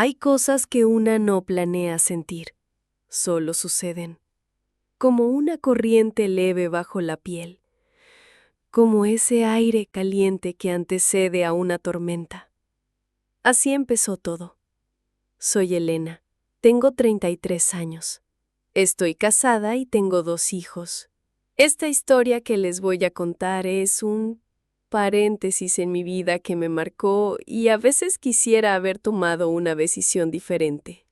Hay cosas que una no planea sentir, solo suceden, como una corriente leve bajo la piel, como ese aire caliente que antecede a una tormenta. Así empezó todo. Soy Elena, tengo 33 años. Estoy casada y tengo 2 hijos. Esta historia que les voy a contar es un paréntesis en mi vida que me marcó y a veces quisiera haber tomado una decisión diferente.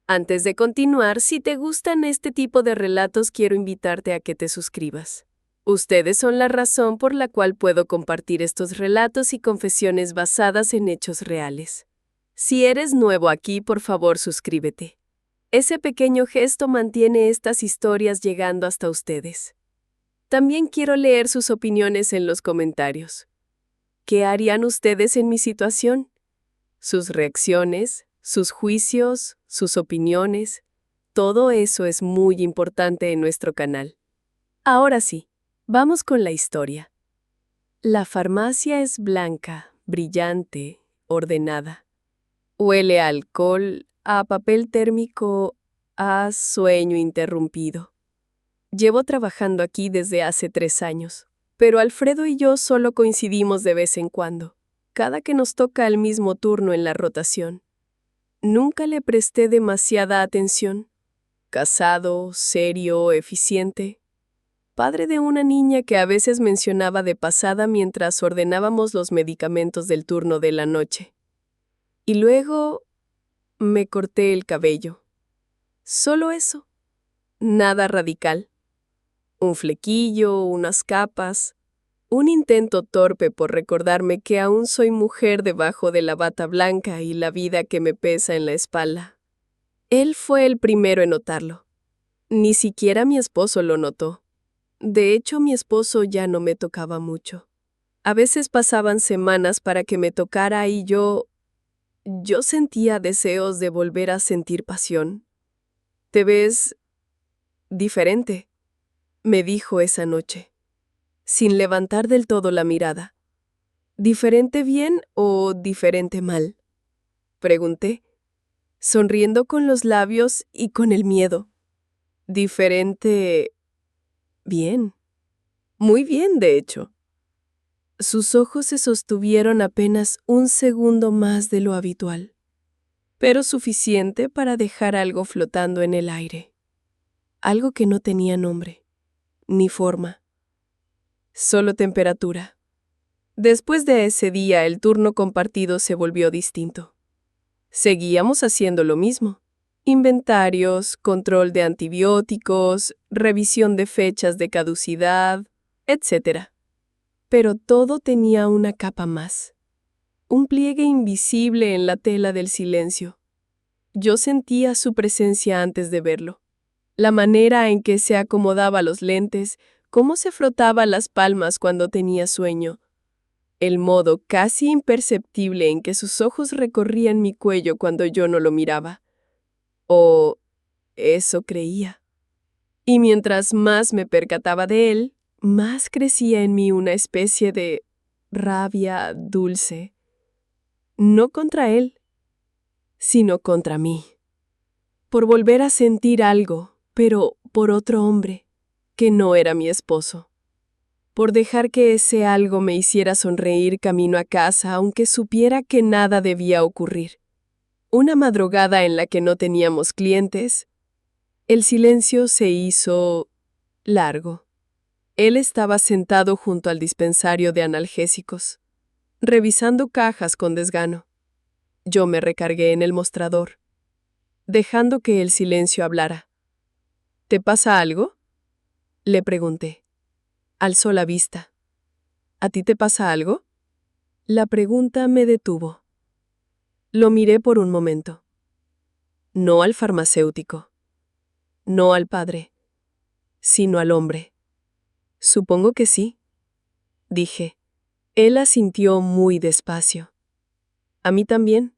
Antes de continuar, si te gustan este tipo de relatos, quiero invitarte a que te suscribas. Ustedes son la razón por la cual puedo compartir estos relatos y confesiones basadas en hechos reales. Si eres nuevo aquí, por favor, suscríbete. Ese pequeño gesto mantiene estas historias llegando hasta ustedes. También quiero leer sus opiniones en los comentarios. ¿Qué harían ustedes en mi situación? Sus reacciones, sus juicios, sus opiniones, todo eso es muy importante en nuestro canal. Ahora sí, vamos con la historia. La farmacia es blanca, brillante, ordenada. Huele a alcohol, a papel térmico, a sueño interrumpido. Llevo trabajando aquí desde hace 3 años, pero Alfredo y yo solo coincidimos de vez en cuando, cada que nos toca el mismo turno en la rotación. Nunca le presté demasiada atención. Casado, serio, eficiente. Padre de una niña que a veces mencionaba de pasada mientras ordenábamos los medicamentos del turno de la noche. Y luego me corté el cabello. Solo eso. Nada radical. Un flequillo, unas capas, un intento torpe por recordarme que aún soy mujer debajo de la bata blanca y la vida que me pesa en la espalda. Él fue el primero en notarlo. Ni siquiera mi esposo lo notó. De hecho, mi esposo ya no me tocaba mucho. A veces pasaban semanas para que me tocara y yo sentía deseos de volver a sentir pasión. «Te ves diferente», me dijo esa noche, sin levantar del todo la mirada. «¿Diferente bien o diferente mal?», pregunté, sonriendo con los labios y con el miedo. «Diferente bien. Muy bien, de hecho». Sus ojos se sostuvieron apenas un segundo más de lo habitual, pero suficiente para dejar algo flotando en el aire. Algo que no tenía nombre, ni forma, solo temperatura. Después de ese día, el turno compartido se volvió distinto. Seguíamos haciendo lo mismo. Inventarios, control de antibióticos, revisión de fechas de caducidad, etc. Pero todo tenía una capa más. Un pliegue invisible en la tela del silencio. Yo sentía su presencia antes de verlo. La manera en que se acomodaba los lentes, cómo se frotaba las palmas cuando tenía sueño. El modo casi imperceptible en que sus ojos recorrían mi cuello cuando yo no lo miraba. O eso creía. Y mientras más me percataba de él, más crecía en mí una especie de rabia dulce. No contra él, sino contra mí. Por volver a sentir algo, pero por otro hombre, que no era mi esposo. Por dejar que ese algo me hiciera sonreír camino a casa, aunque supiera que nada debía ocurrir. Una madrugada en la que no teníamos clientes, el silencio se hizo largo. Él estaba sentado junto al dispensario de analgésicos, revisando cajas con desgano. Yo me recargué en el mostrador, dejando que el silencio hablara. «¿Te pasa algo?», le pregunté. Alzó la vista. «¿A ti te pasa algo?». La pregunta me detuvo. Lo miré por un momento. No al farmacéutico. No al padre. Sino al hombre. «Supongo que sí», dije. Él asintió muy despacio. «A mí también».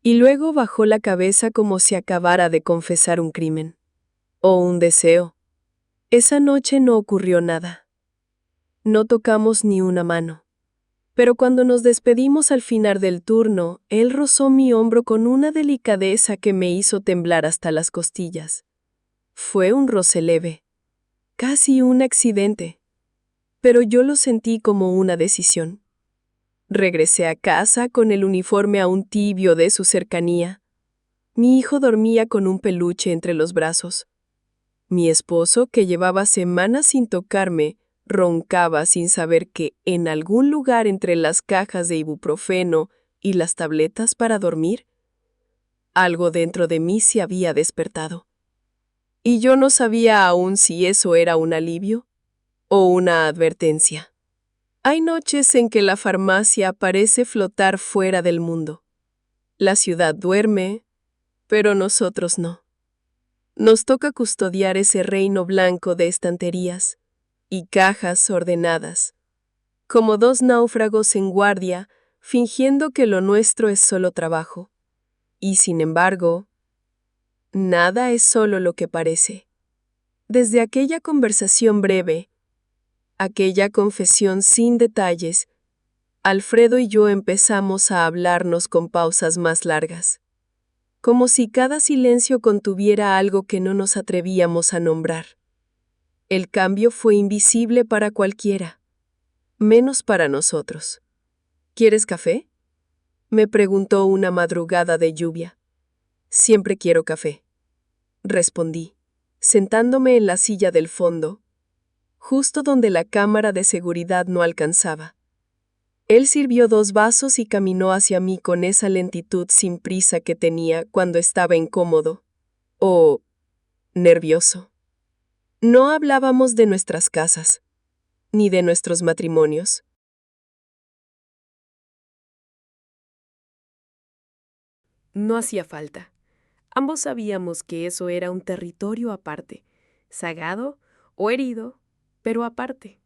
Y luego bajó la cabeza como si acabara de confesar un crimen. O un deseo. Esa noche no ocurrió nada. No tocamos ni una mano. Pero cuando nos despedimos al final del turno, él rozó mi hombro con una delicadeza que me hizo temblar hasta las costillas. Fue un roce leve, casi un accidente, pero yo lo sentí como una decisión. Regresé a casa con el uniforme aún tibio de su cercanía. Mi hijo dormía con un peluche entre los brazos. Mi esposo, que llevaba semanas sin tocarme, roncaba sin saber que en algún lugar entre las cajas de ibuprofeno y las tabletas para dormir, algo dentro de mí se había despertado. Y yo no sabía aún si eso era un alivio o una advertencia. Hay noches en que la farmacia parece flotar fuera del mundo. La ciudad duerme, pero nosotros no. Nos toca custodiar ese reino blanco de estanterías y cajas ordenadas, como dos náufragos en guardia, fingiendo que lo nuestro es solo trabajo. Y sin embargo, nada es solo lo que parece. Desde aquella conversación breve, aquella confesión sin detalles, Alfredo y yo empezamos a hablarnos con pausas más largas, como si cada silencio contuviera algo que no nos atrevíamos a nombrar. El cambio fue invisible para cualquiera, menos para nosotros. ¿Quieres café?, me preguntó una madrugada de lluvia. Siempre quiero café, respondí, sentándome en la silla del fondo, justo donde la cámara de seguridad no alcanzaba. Él sirvió 2 vasos y caminó hacia mí con esa lentitud sin prisa que tenía cuando estaba incómodo o nervioso. No hablábamos de nuestras casas, ni de nuestros matrimonios. No hacía falta. Ambos sabíamos que eso era un territorio aparte, sagrado o herido, pero aparte.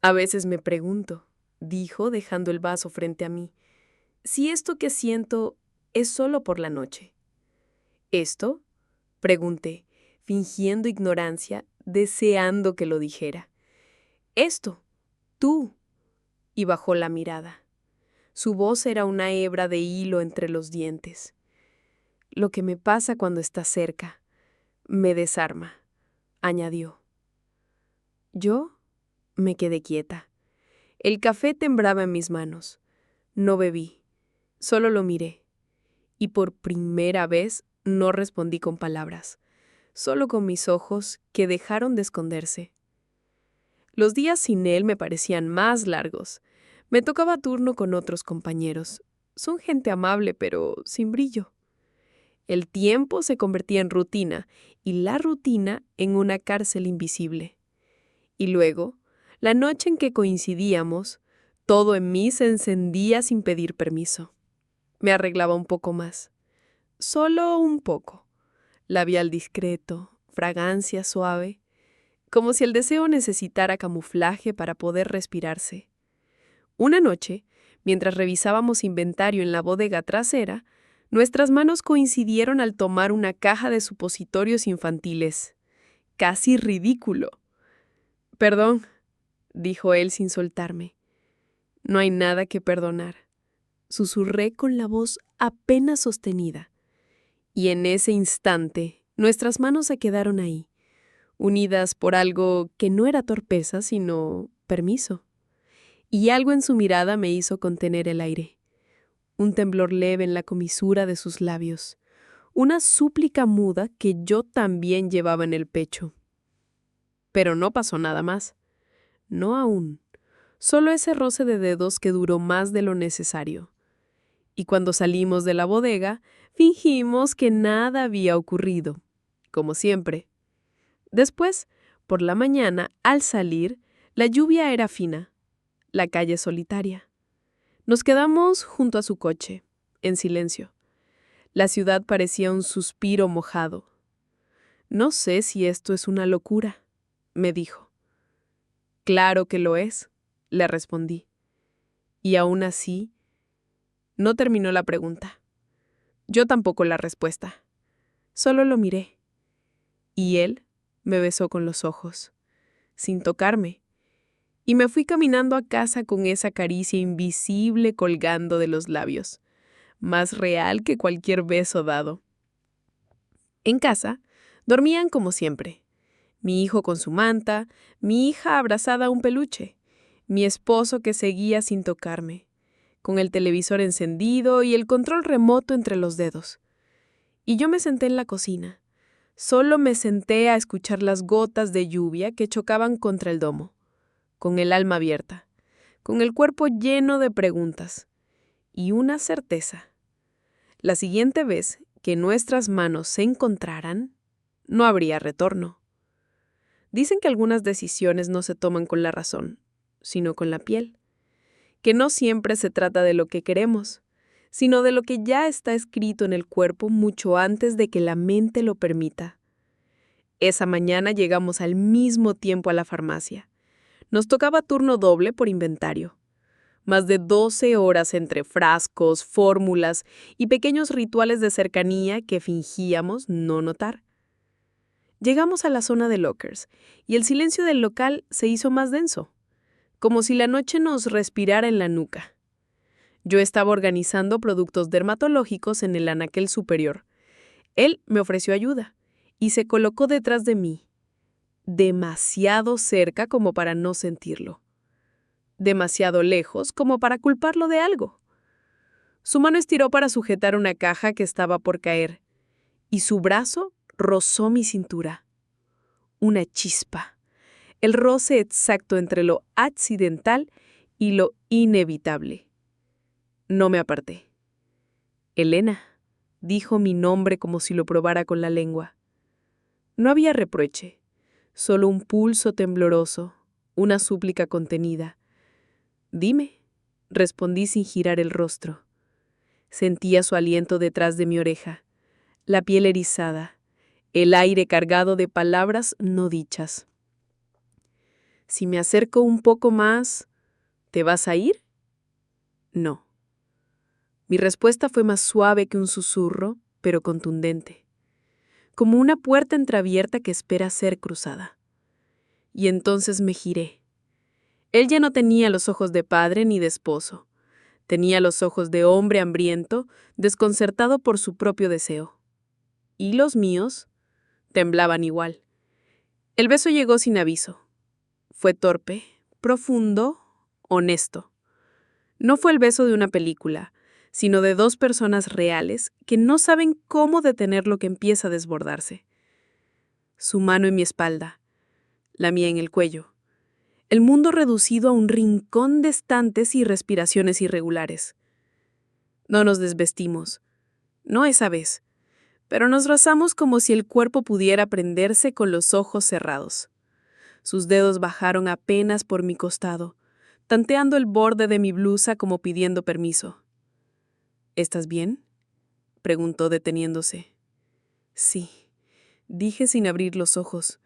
A veces me pregunto, dijo dejando el vaso frente a mí, si esto que siento es solo por la noche. ¿Esto? Pregunté, fingiendo ignorancia, deseando que lo dijera. Esto, tú. Y bajó la mirada. Su voz era una hebra de hilo entre los dientes. Lo que me pasa cuando estás cerca me desarma, añadió. Yo me quedé quieta. El café temblaba en mis manos. No bebí, solo lo miré. Y por primera vez no respondí con palabras, solo con mis ojos que dejaron de esconderse. Los días sin él me parecían más largos. Me tocaba turno con otros compañeros. Son gente amable, pero sin brillo. El tiempo se convertía en rutina y la rutina en una cárcel invisible. Y luego, la noche en que coincidíamos, todo en mí se encendía sin pedir permiso. Me arreglaba un poco más. Solo un poco. Labial discreto, fragancia suave, como si el deseo necesitara camuflaje para poder respirarse. Una noche, mientras revisábamos inventario en la bodega trasera, nuestras manos coincidieron al tomar una caja de supositorios infantiles. Casi ridículo. Perdón, dijo él sin soltarme. No hay nada que perdonar. Susurré con la voz apenas sostenida. Y en ese instante, nuestras manos se quedaron ahí, unidas por algo que no era torpeza, sino permiso. Y algo en su mirada me hizo contener el aire. Un temblor leve en la comisura de sus labios. Una súplica muda que yo también llevaba en el pecho. Pero no pasó nada más. No aún. Solo ese roce de dedos que duró más de lo necesario. Y cuando salimos de la bodega, fingimos que nada había ocurrido, como siempre. Después, por la mañana, al salir, la lluvia era fina, la calle solitaria. Nos quedamos junto a su coche, en silencio. La ciudad parecía un suspiro mojado. No sé si esto es una locura, me dijo. Claro que lo es, le respondí. Y aún así, no terminó la pregunta. Yo tampoco la respuesta. Solo lo miré. Y él me besó con los ojos, sin tocarme, y me fui caminando a casa con esa caricia invisible colgando de los labios, más real que cualquier beso dado. En casa, dormían como siempre. Mi hijo con su manta, mi hija abrazada a un peluche, mi esposo que seguía sin tocarme, con el televisor encendido y el control remoto entre los dedos. Y yo me senté en la cocina. Solo me senté a escuchar las gotas de lluvia que chocaban contra el domo, con el alma abierta, con el cuerpo lleno de preguntas y una certeza. La siguiente vez que nuestras manos se encontraran, no habría retorno. Dicen que algunas decisiones no se toman con la razón, sino con la piel, que no siempre se trata de lo que queremos, sino de lo que ya está escrito en el cuerpo mucho antes de que la mente lo permita. Esa mañana llegamos al mismo tiempo a la farmacia. Nos tocaba turno doble por inventario. Más de 12 horas entre frascos, fórmulas y pequeños rituales de cercanía que fingíamos no notar. Llegamos a la zona de lockers y el silencio del local se hizo más denso, como si la noche nos respirara en la nuca. Yo estaba organizando productos dermatológicos en el anaquel superior. Él me ofreció ayuda y se colocó detrás de mí, demasiado cerca como para no sentirlo, demasiado lejos como para culparlo de algo. Su mano estiró para sujetar una caja que estaba por caer, y su brazo rozó mi cintura. Una chispa, el roce exacto entre lo accidental y lo inevitable. No me aparté. Elena, dijo mi nombre como si lo probara con la lengua. No había reproche, solo un pulso tembloroso, una súplica contenida. Dime, respondí sin girar el rostro. Sentía su aliento detrás de mi oreja, la piel erizada, el aire cargado de palabras no dichas. Si me acerco un poco más, ¿te vas a ir? No. Mi respuesta fue más suave que un susurro, pero contundente, como una puerta entreabierta que espera ser cruzada. Y entonces me giré. Él ya no tenía los ojos de padre ni de esposo. Tenía los ojos de hombre hambriento, desconcertado por su propio deseo. Y los míos temblaban igual. El beso llegó sin aviso. Fue torpe, profundo, honesto. No fue el beso de una película, sino de dos personas reales que no saben cómo detener lo que empieza a desbordarse. Su mano en mi espalda, la mía en el cuello. El mundo reducido a un rincón de estantes y respiraciones irregulares. No nos desvestimos, no esa vez, pero nos rozamos como si el cuerpo pudiera prenderse con los ojos cerrados. Sus dedos bajaron apenas por mi costado, tanteando el borde de mi blusa como pidiendo permiso. ¿Estás bien?, preguntó deteniéndose. Sí, dije sin abrir los ojos.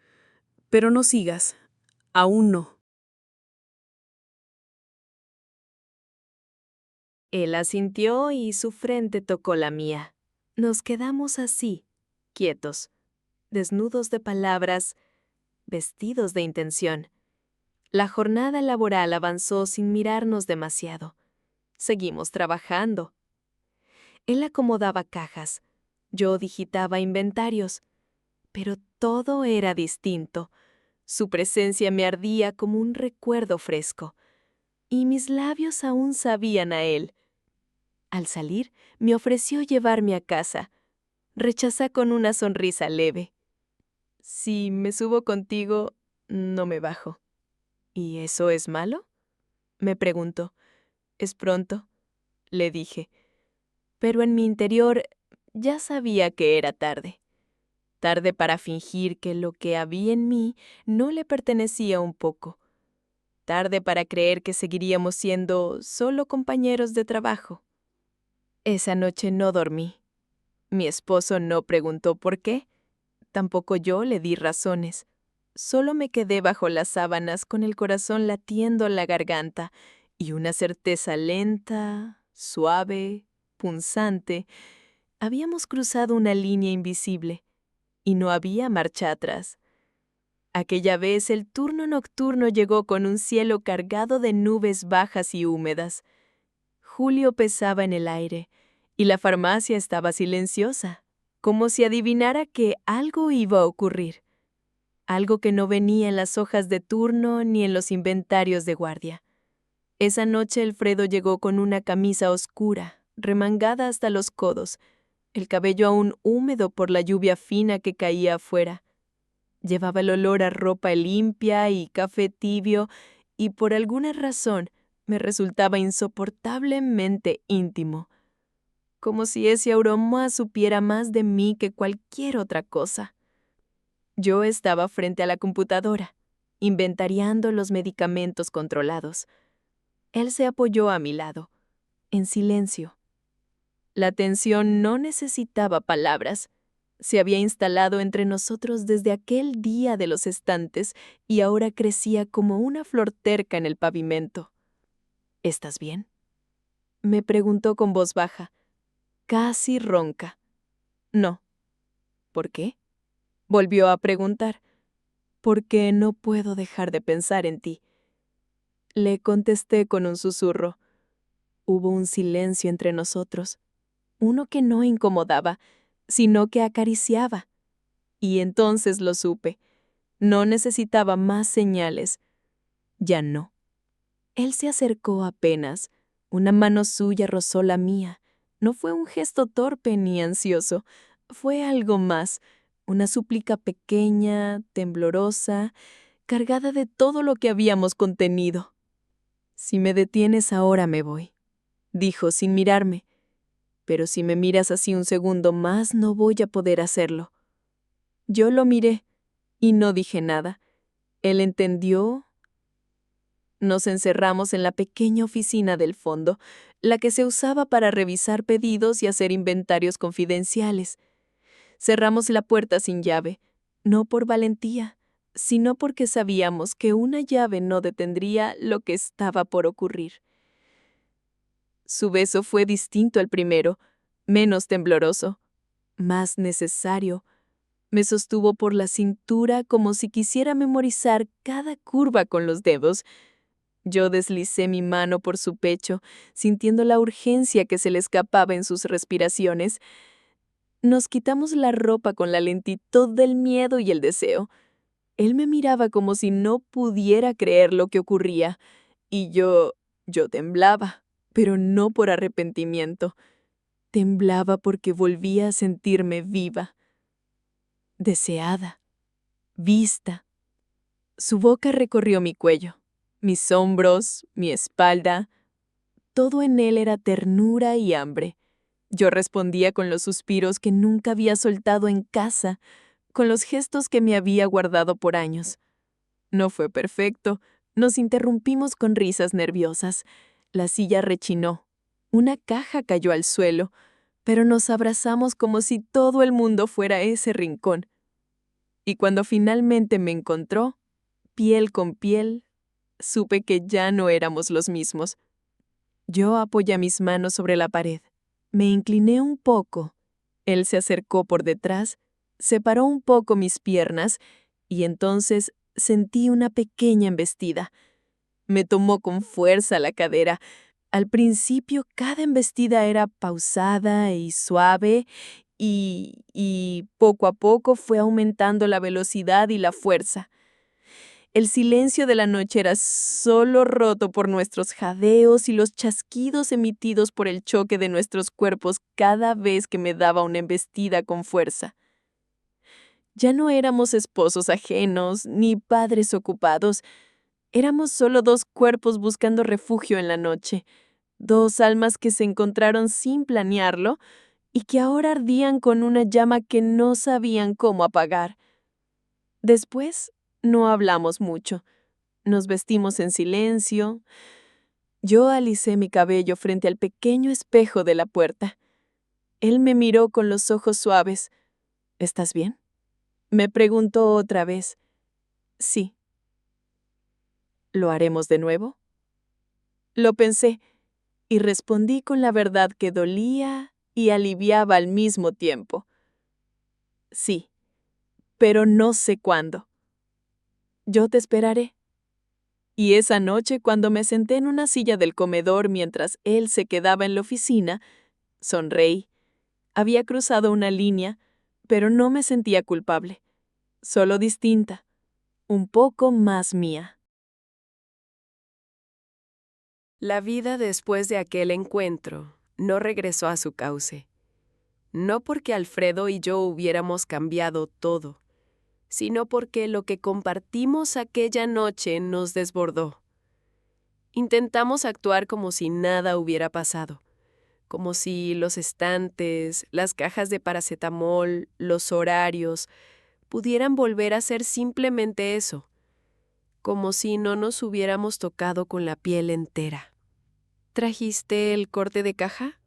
Pero no sigas, aún no. Él asintió y su frente tocó la mía. Nos quedamos así, quietos, desnudos de palabras, vestidos de intención. La jornada laboral avanzó sin mirarnos demasiado. Seguimos trabajando. Él acomodaba cajas, yo digitaba inventarios, pero todo era distinto. Su presencia me ardía como un recuerdo fresco, y mis labios aún sabían a él. Al salir, me ofreció llevarme a casa. Rechazé con una sonrisa leve. Si me subo contigo, no me bajo. ¿Y eso es malo?, me preguntó. Es pronto, le dije. Pero en mi interior ya sabía que era tarde. Tarde para fingir que lo que había en mí no le pertenecía un poco. Tarde para creer que seguiríamos siendo solo compañeros de trabajo. Esa noche no dormí. Mi esposo no preguntó por qué. Tampoco yo le di razones. Solo me quedé bajo las sábanas con el corazón latiendo en la garganta y una certeza lenta, suave, punzante. Habíamos cruzado una línea invisible y no había marcha atrás. Aquella vez el turno nocturno llegó con un cielo cargado de nubes bajas y húmedas. Julio pesaba en el aire, y la farmacia estaba silenciosa, como si adivinara que algo iba a ocurrir, algo que no venía en las hojas de turno ni en los inventarios de guardia. Esa noche Alfredo llegó con una camisa oscura, remangada hasta los codos, el cabello aún húmedo por la lluvia fina que caía afuera. Llevaba el olor a ropa limpia y café tibio, y por alguna razón me resultaba insoportablemente íntimo, como si ese aroma supiera más de mí que cualquier otra cosa. Yo estaba frente a la computadora, inventariando los medicamentos controlados. Él se apoyó a mi lado, en silencio. La tensión no necesitaba palabras. Se había instalado entre nosotros desde aquel día de los estantes y ahora crecía como una flor terca en el pavimento. ¿Estás bien?, me preguntó con voz baja, casi ronca. No. ¿Por qué?, volvió a preguntar. Porque no puedo dejar de pensar en ti. Le contesté con un susurro. Hubo un silencio entre nosotros, uno que no incomodaba, sino que acariciaba. Y entonces lo supe. No necesitaba más señales. Ya no. Él se acercó apenas. Una mano suya rozó la mía. No fue un gesto torpe ni ansioso. Fue algo más. Una súplica pequeña, temblorosa, cargada de todo lo que habíamos contenido. Si me detienes ahora me voy, dijo sin mirarme. Pero si me miras así un segundo más no voy a poder hacerlo. Yo lo miré y no dije nada. Él entendió. Nos encerramos en la pequeña oficina del fondo, la que se usaba para revisar pedidos y hacer inventarios confidenciales. Cerramos la puerta sin llave, no por valentía, sino porque sabíamos que una llave no detendría lo que estaba por ocurrir. Su beso fue distinto al primero, menos tembloroso, más necesario. Me sostuvo por la cintura como si quisiera memorizar cada curva con los dedos. Yo deslicé mi mano por su pecho, sintiendo la urgencia que se le escapaba en sus respiraciones. Nos quitamos la ropa con la lentitud del miedo y el deseo. Él me miraba como si no pudiera creer lo que ocurría, y yo temblaba, pero no por arrepentimiento. Temblaba porque volvía a sentirme viva, deseada, vista. Su boca recorrió mi cuello, mis hombros, mi espalda. Todo en él era ternura y hambre. Yo respondía con los suspiros que nunca había soltado en casa, con los gestos que me había guardado por años. No fue perfecto. Nos interrumpimos con risas nerviosas. La silla rechinó. Una caja cayó al suelo, pero nos abrazamos como si todo el mundo fuera ese rincón. Y cuando finalmente me encontró, piel con piel, supe que ya no éramos los mismos. Yo apoyé mis manos sobre la pared. Me incliné un poco. Él se acercó por detrás, separó un poco mis piernas y entonces sentí una pequeña embestida. Me tomó con fuerza la cadera. Al principio cada embestida era pausada y suave y poco a poco fue aumentando la velocidad y la fuerza. El silencio de la noche era solo roto por nuestros jadeos y los chasquidos emitidos por el choque de nuestros cuerpos cada vez que me daba una embestida con fuerza. Ya no éramos esposos ajenos ni padres ocupados. Éramos solo dos cuerpos buscando refugio en la noche, dos almas que se encontraron sin planearlo y que ahora ardían con una llama que no sabían cómo apagar. Después, no hablamos mucho. Nos vestimos en silencio. Yo alicé mi cabello frente al pequeño espejo de la puerta. Él me miró con los ojos suaves. ¿Estás bien?, me preguntó otra vez. Sí. ¿Lo haremos de nuevo? Lo pensé y respondí con la verdad que dolía y aliviaba al mismo tiempo. Sí, pero no sé cuándo. Yo te esperaré. Y esa noche, cuando me senté en una silla del comedor mientras él se quedaba en la oficina, sonreí. Había cruzado una línea, pero no me sentía culpable, solo distinta, un poco más mía. La vida después de aquel encuentro no regresó a su cauce. No porque Alfredo y yo hubiéramos cambiado todo, sino porque lo que compartimos aquella noche nos desbordó. Intentamos actuar como si nada hubiera pasado, como si los estantes, las cajas de paracetamol, los horarios, pudieran volver a ser simplemente eso, como si no nos hubiéramos tocado con la piel entera. ¿Trajiste el corte de caja?,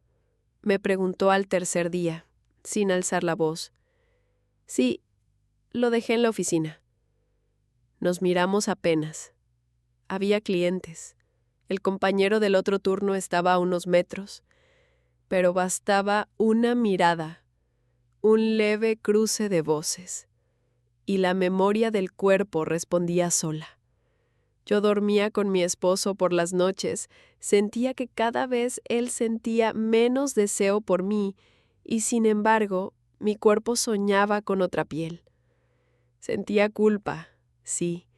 me preguntó al tercer día, sin alzar la voz. Sí, lo dejé en la oficina. Nos miramos apenas. Había clientes. El compañero del otro turno estaba a unos metros, pero bastaba una mirada, un leve cruce de voces, y la memoria del cuerpo respondía sola. Yo dormía con mi esposo por las noches, sentía que cada vez él sentía menos deseo por mí, y sin embargo, mi cuerpo soñaba con otra piel. Sentía culpa, sí,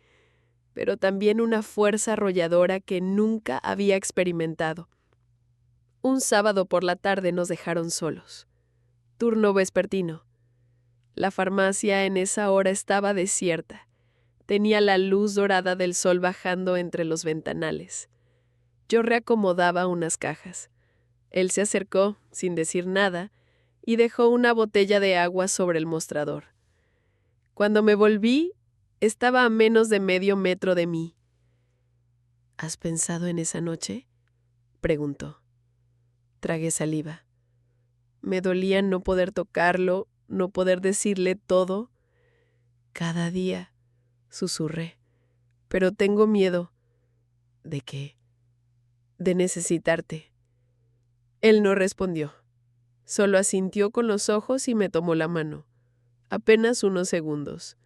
pero también una fuerza arrolladora que nunca había experimentado. Un sábado por la tarde nos dejaron solos. Turno vespertino. La farmacia en esa hora estaba desierta. Tenía la luz dorada del sol bajando entre los ventanales. Yo reacomodaba unas cajas. Él se acercó, sin decir nada, y dejó una botella de agua sobre el mostrador. Cuando me volví, estaba a menos de medio metro de mí. ¿Has pensado en esa noche?, preguntó. Tragué saliva. Me dolía no poder tocarlo, no poder decirle todo. Cada día, susurré. Pero tengo miedo. ¿De qué? De necesitarte. Él no respondió. Solo asintió con los ojos y me tomó la mano. Apenas unos segundos,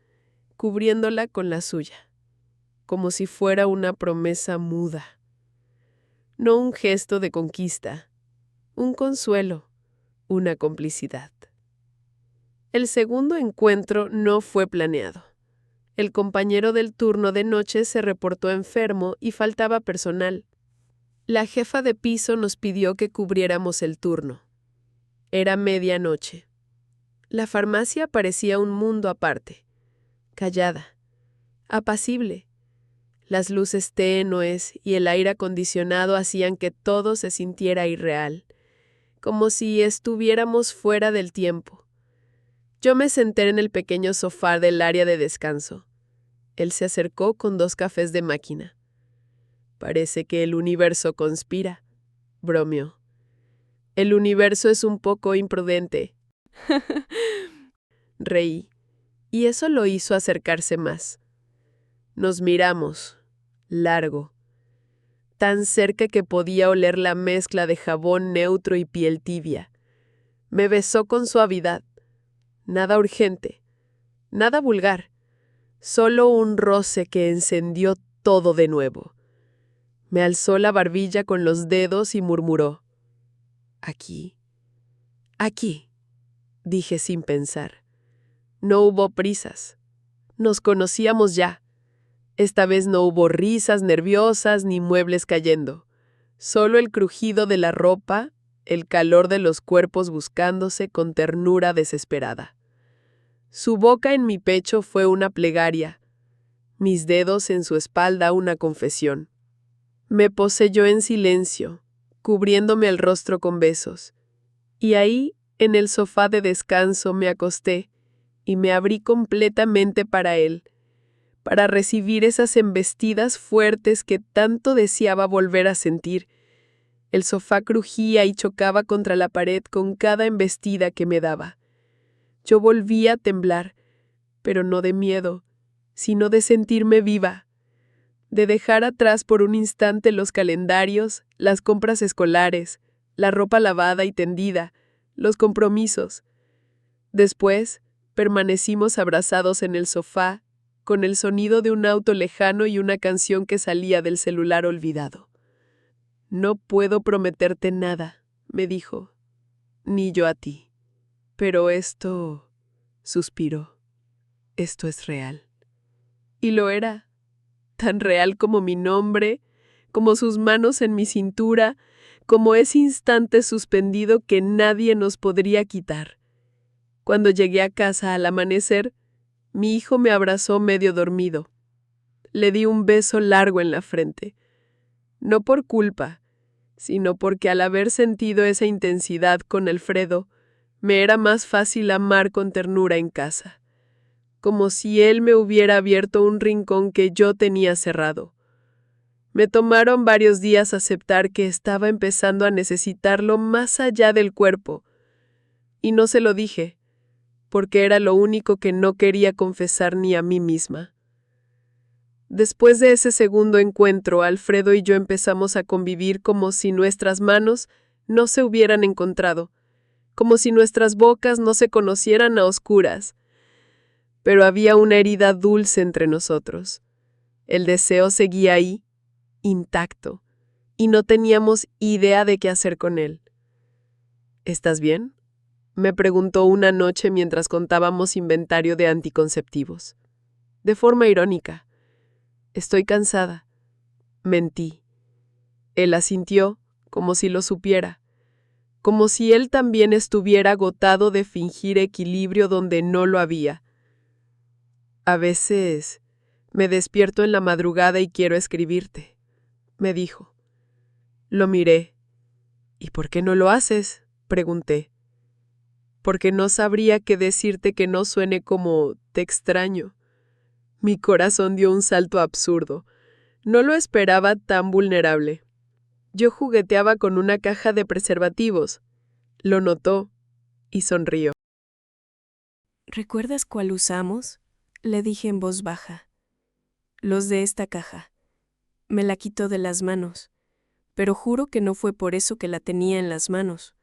cubriéndola con la suya, como si fuera una promesa muda. No un gesto de conquista, un consuelo, una complicidad. El segundo encuentro no fue planeado. El compañero del turno de noche se reportó enfermo y faltaba personal. La jefa de piso nos pidió que cubriéramos el turno. Era medianoche. La farmacia parecía un mundo aparte, callada, apacible. Las luces tenues y el aire acondicionado hacían que todo se sintiera irreal, como si estuviéramos fuera del tiempo. Yo me senté en el pequeño sofá del área de descanso. Él se acercó con 2 cafés de máquina. Parece que el universo conspira, bromeó. El universo es un poco imprudente. Reí, y eso lo hizo acercarse más. Nos miramos, largo, tan cerca que podía oler la mezcla de jabón neutro y piel tibia. Me besó con suavidad. Nada urgente, nada vulgar, solo un roce que encendió todo de nuevo. Me alzó la barbilla con los dedos y murmuró: «Aquí, aquí», dije sin pensar. No hubo prisas. Nos conocíamos ya. Esta vez no hubo risas nerviosas ni muebles cayendo. Solo el crujido de la ropa, el calor de los cuerpos buscándose con ternura desesperada. Su boca en mi pecho fue una plegaria, mis dedos en su espalda una confesión. Me poseyó en silencio, cubriéndome el rostro con besos. Y ahí, en el sofá de descanso, me acosté y me abrí completamente para él, para recibir esas embestidas fuertes que tanto deseaba volver a sentir. El sofá crujía y chocaba contra la pared con cada embestida que me daba. Yo volvía a temblar, pero no de miedo, sino de sentirme viva, de dejar atrás por un instante los calendarios, las compras escolares, la ropa lavada y tendida, los compromisos. Después, permanecimos abrazados en el sofá, con el sonido de un auto lejano y una canción que salía del celular olvidado. «No puedo prometerte nada», me dijo, «ni yo a ti. Pero esto», suspiró, «esto es real». Y lo era, tan real como mi nombre, como sus manos en mi cintura, como ese instante suspendido que nadie nos podría quitar. Cuando llegué a casa al amanecer, mi hijo me abrazó medio dormido. Le di un beso largo en la frente. No por culpa, sino porque al haber sentido esa intensidad con Alfredo, me era más fácil amar con ternura en casa, como si él me hubiera abierto un rincón que yo tenía cerrado. Me tomaron varios días aceptar que estaba empezando a necesitarlo más allá del cuerpo, y no se lo dije, porque era lo único que no quería confesar ni a mí misma. Después de ese segundo encuentro, Alfredo y yo empezamos a convivir como si nuestras manos no se hubieran encontrado, como si nuestras bocas no se conocieran a oscuras. Pero había una herida dulce entre nosotros. El deseo seguía ahí, intacto, y no teníamos idea de qué hacer con él. ¿Estás bien?, me preguntó una noche mientras contábamos inventario de anticonceptivos. De forma irónica. «Estoy cansada», mentí. Él asintió, como si lo supiera, como si él también estuviera agotado de fingir equilibrio donde no lo había. «A veces me despierto en la madrugada y quiero escribirte», me dijo. Lo miré. «¿Y por qué no lo haces?», pregunté. «Porque no sabría qué decirte que no suene como te extraño». Mi corazón dio un salto absurdo. No lo esperaba tan vulnerable. Yo jugueteaba con una caja de preservativos. Lo notó y sonrió. ¿Recuerdas cuál usamos?, le dije en voz baja. Los de esta caja. Me la quitó de las manos, pero juro que no fue por eso que la tenía en las manos.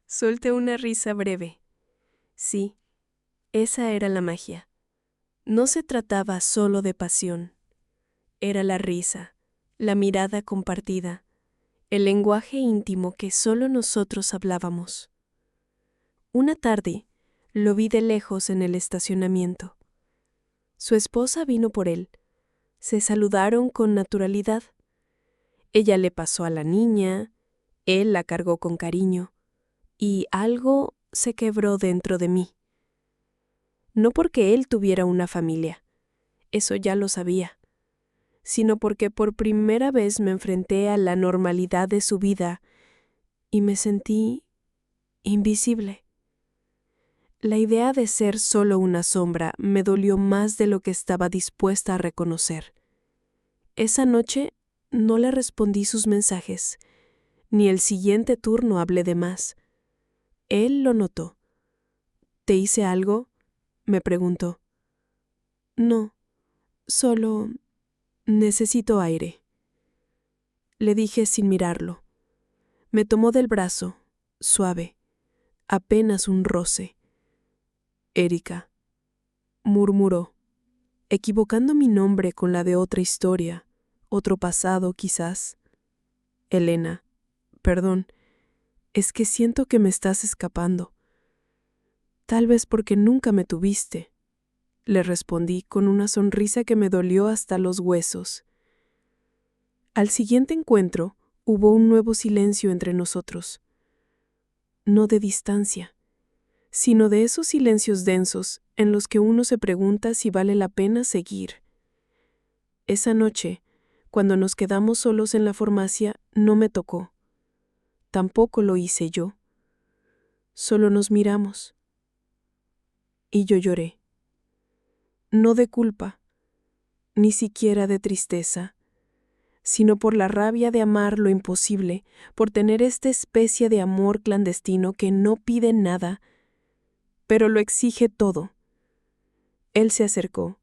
Solté una risa breve. Sí, esa era la magia. No se trataba solo de pasión. Era la risa, la mirada compartida, el lenguaje íntimo que solo nosotros hablábamos. Una tarde, lo vi de lejos en el estacionamiento. Su esposa vino por él. Se saludaron con naturalidad. Ella le pasó a la niña, él la cargó con cariño, y algo se quebró dentro de mí. No porque él tuviera una familia, eso ya lo sabía, sino porque por primera vez me enfrenté a la normalidad de su vida y me sentí invisible. La idea de ser solo una sombra me dolió más de lo que estaba dispuesta a reconocer. Esa noche no le respondí sus mensajes, ni el siguiente turno hablé de más. Él lo notó. ¿Te hice algo?, me preguntó. No, solo necesito aire, le dije sin mirarlo. Me tomó del brazo, suave, apenas un roce. Erika, murmuró, equivocando mi nombre con la de otra historia, otro pasado quizás. Elena, perdón, es que siento que me estás escapando. Tal vez porque nunca me tuviste, le respondí con una sonrisa que me dolió hasta los huesos. Al siguiente encuentro hubo un nuevo silencio entre nosotros. No de distancia, sino de esos silencios densos en los que uno se pregunta si vale la pena seguir. Esa noche, cuando nos quedamos solos en la farmacia, no me tocó. Tampoco lo hice yo. Solo nos miramos. Y yo lloré. No de culpa, ni siquiera de tristeza, sino por la rabia de amar lo imposible, por tener esta especie de amor clandestino que no pide nada, pero lo exige todo. Él se acercó,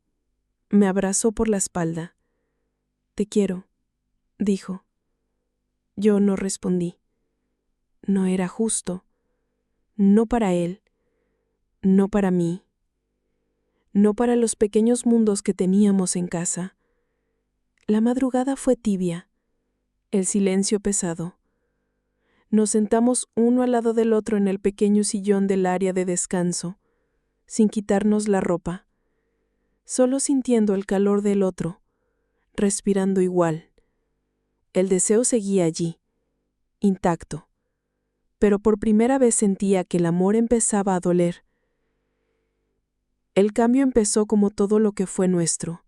me abrazó por la espalda. «Te quiero», dijo. Yo no respondí. No era justo. No para él, no para mí. no para los pequeños mundos que teníamos en casa. La madrugada fue tibia, el silencio pesado. Nos sentamos uno al lado del otro en el pequeño sillón del área de descanso, sin quitarnos la ropa, solo sintiendo el calor del otro, respirando igual. El deseo seguía allí, intacto, pero por primera vez sentía que el amor empezaba a doler. El cambio empezó como todo lo que fue nuestro,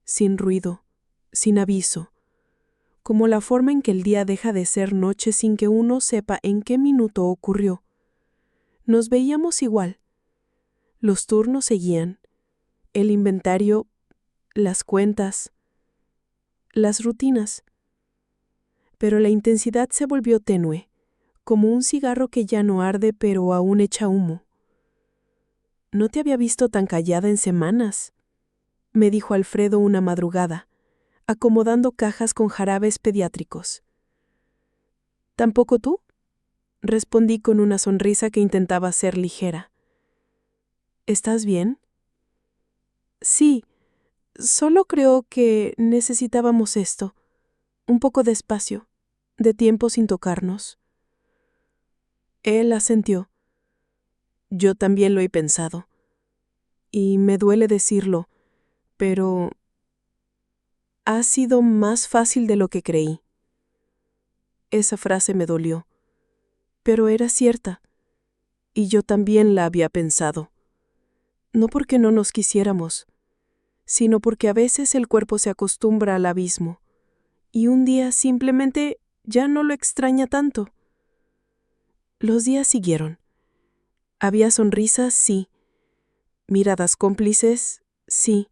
sin ruido, sin aviso, como la forma en que el día deja de ser noche sin que uno sepa en qué minuto ocurrió. Nos veíamos igual. Los turnos seguían, el inventario, las cuentas, las rutinas. Pero la intensidad se volvió tenue, como un cigarro que ya no arde pero aún echa humo. «No te había visto tan callada en semanas», me dijo Alfredo una madrugada, acomodando cajas con jarabes pediátricos. «¿Tampoco tú?», respondí con una sonrisa que intentaba ser ligera. «¿Estás bien?». «Sí, solo creo que necesitábamos esto, un poco de espacio, de tiempo sin tocarnos». Él asintió. «Yo también lo he pensado. Y me duele decirlo, pero ha sido más fácil de lo que creí». Esa frase me dolió, pero era cierta, y yo también la había pensado. No porque no nos quisiéramos, sino porque a veces el cuerpo se acostumbra al abismo, y un día simplemente ya no lo extraña tanto. Los días siguieron. Había sonrisas, sí. Miradas cómplices, sí.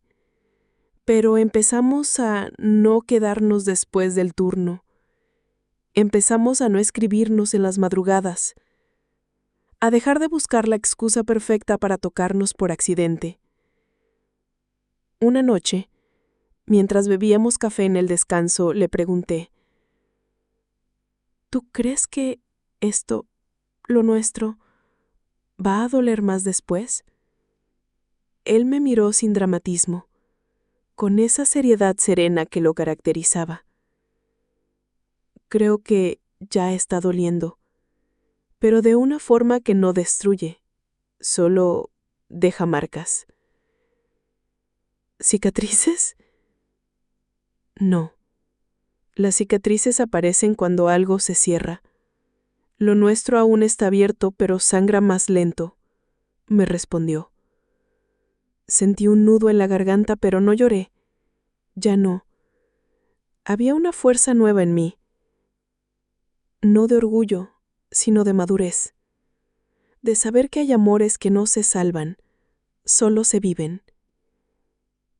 Pero empezamos a no quedarnos después del turno. Empezamos a no escribirnos en las madrugadas, a dejar de buscar la excusa perfecta para tocarnos por accidente. Una noche, mientras bebíamos café en el descanso, le pregunté: «¿Tú crees que esto, lo nuestro, va a doler más después?». Él me miró sin dramatismo, con esa seriedad serena que lo caracterizaba. «Creo que ya está doliendo, pero de una forma que no destruye, solo deja marcas». ¿Cicatrices? No. Las cicatrices aparecen cuando algo se cierra. Lo nuestro aún está abierto, pero sangra más lento, me respondió. Sentí un nudo en la garganta, pero no lloré. Ya no. Había una fuerza nueva en mí. No de orgullo, sino de madurez. De saber que hay amores que no se salvan, solo se viven.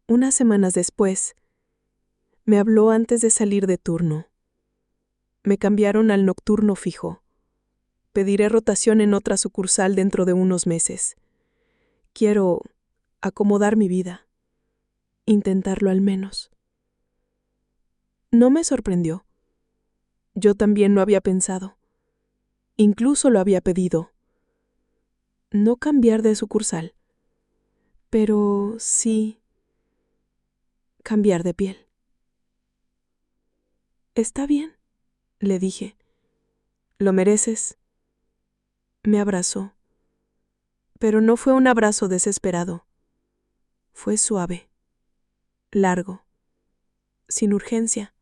Unas semanas después, me habló antes de salir de turno. Me cambiaron al nocturno fijo. Pediré rotación en otra sucursal dentro de unos meses. Quiero acomodar mi vida. Intentarlo al menos. No me sorprendió. Yo también lo había pensado. Incluso lo había pedido. No cambiar de sucursal, pero sí cambiar de piel. «Está bien», le dije. «Lo mereces». Me abrazó. Pero no fue un abrazo desesperado. Fue suave, largo, sin urgencia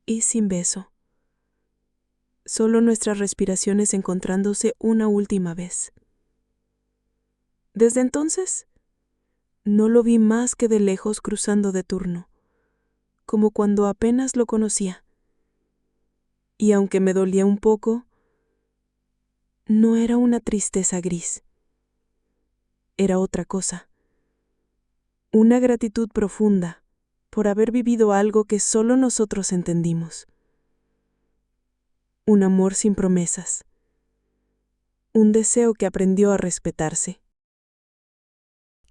y sin beso. Solo nuestras respiraciones encontrándose una última vez. Desde entonces, no lo vi más que de lejos cruzando de turno, como cuando apenas lo conocía. Y aunque me dolía un poco, no era una tristeza gris. Era otra cosa. Una gratitud profunda por haber vivido algo que solo nosotros entendimos. Un amor sin promesas. Un deseo que aprendió a respetarse.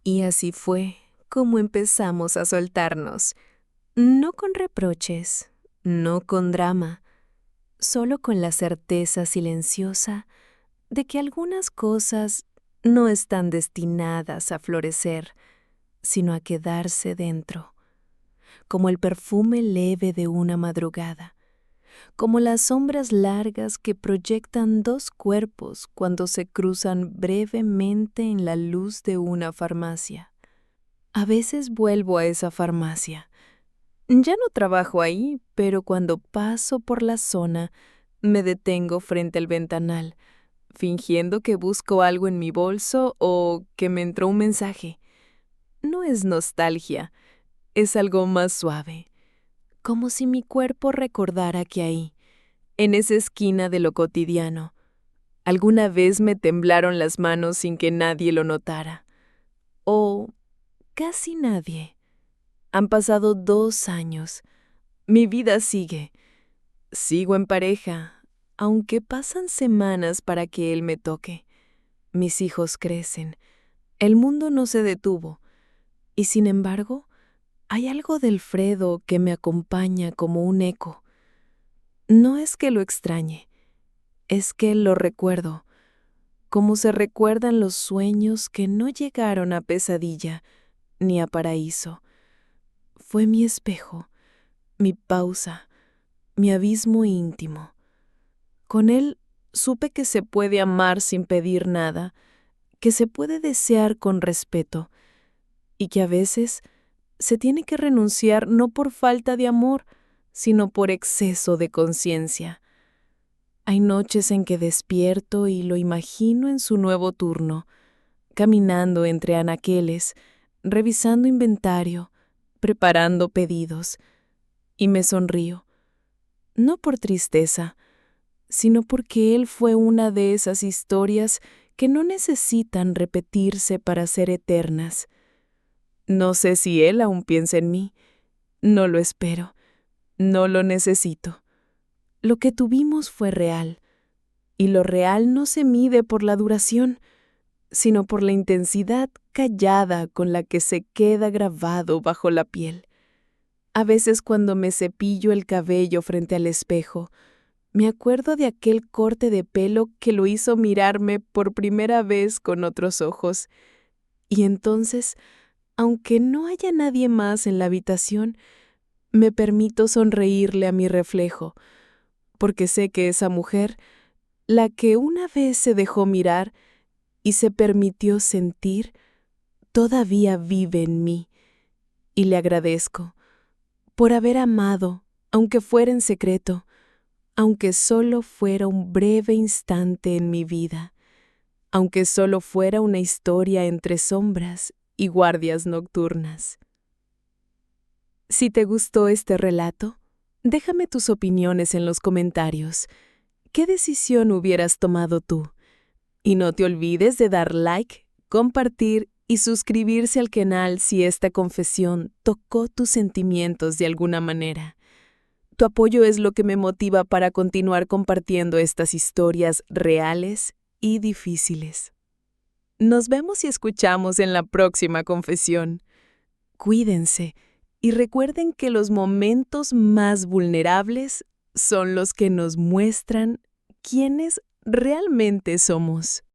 Y así fue como empezamos a soltarnos, no con reproches, no con drama, solo con la certeza silenciosa de que algunas cosas no están destinadas a florecer sino a quedarse dentro, como el perfume leve de una madrugada, como las sombras largas que proyectan dos cuerpos cuando se cruzan brevemente en la luz de una farmacia. A veces vuelvo a esa farmacia. Ya no trabajo ahí, pero cuando paso por la zona, me detengo frente al ventanal, fingiendo que busco algo en mi bolso o que me entró un mensaje. No es nostalgia, es algo más suave, como si mi cuerpo recordara que ahí, en esa esquina de lo cotidiano, alguna vez me temblaron las manos sin que nadie lo notara. O casi nadie. Han pasado 2 años. Mi vida sigue. Sigo en pareja, aunque pasan semanas para que él me toque. Mis hijos crecen. El mundo no se detuvo. Y sin embargo, hay algo del Fredo que me acompaña como un eco. No es que lo extrañe, es que lo recuerdo, como se recuerdan los sueños que no llegaron a pesadilla ni a paraíso. Fue mi espejo, mi pausa, mi abismo íntimo. Con él supe que se puede amar sin pedir nada, que se puede desear con respeto, y que a veces se tiene que renunciar no por falta de amor, sino por exceso de conciencia. Hay noches en que despierto y lo imagino en su nuevo turno, caminando entre anaqueles, revisando inventario, preparando pedidos, y me sonrío, no por tristeza, sino porque él fue una de esas historias que no necesitan repetirse para ser eternas. No sé si él aún piensa en mí, no lo espero, no lo necesito. Lo que tuvimos fue real, y lo real no se mide por la duración, sino por la intensidad callada con la que se queda grabado bajo la piel. A veces cuando me cepillo el cabello frente al espejo, me acuerdo de aquel corte de pelo que lo hizo mirarme por primera vez con otros ojos. Y entonces, aunque no haya nadie más en la habitación, me permito sonreírle a mi reflejo, porque sé que esa mujer, la que una vez se dejó mirar y se permitió sentir, todavía vive en mí, y le agradezco por haber amado, aunque fuera en secreto, aunque solo fuera un breve instante en mi vida, aunque solo fuera una historia entre sombras y guardias nocturnas. Si te gustó este relato, déjame tus opiniones en los comentarios. ¿Qué decisión hubieras tomado tú? Y no te olvides de dar like, compartir y suscribirse al canal si esta confesión tocó tus sentimientos de alguna manera. Tu apoyo es lo que me motiva para continuar compartiendo estas historias reales y difíciles. Nos vemos y escuchamos en la próxima confesión. Cuídense y recuerden que los momentos más vulnerables son los que nos muestran quiénes realmente somos.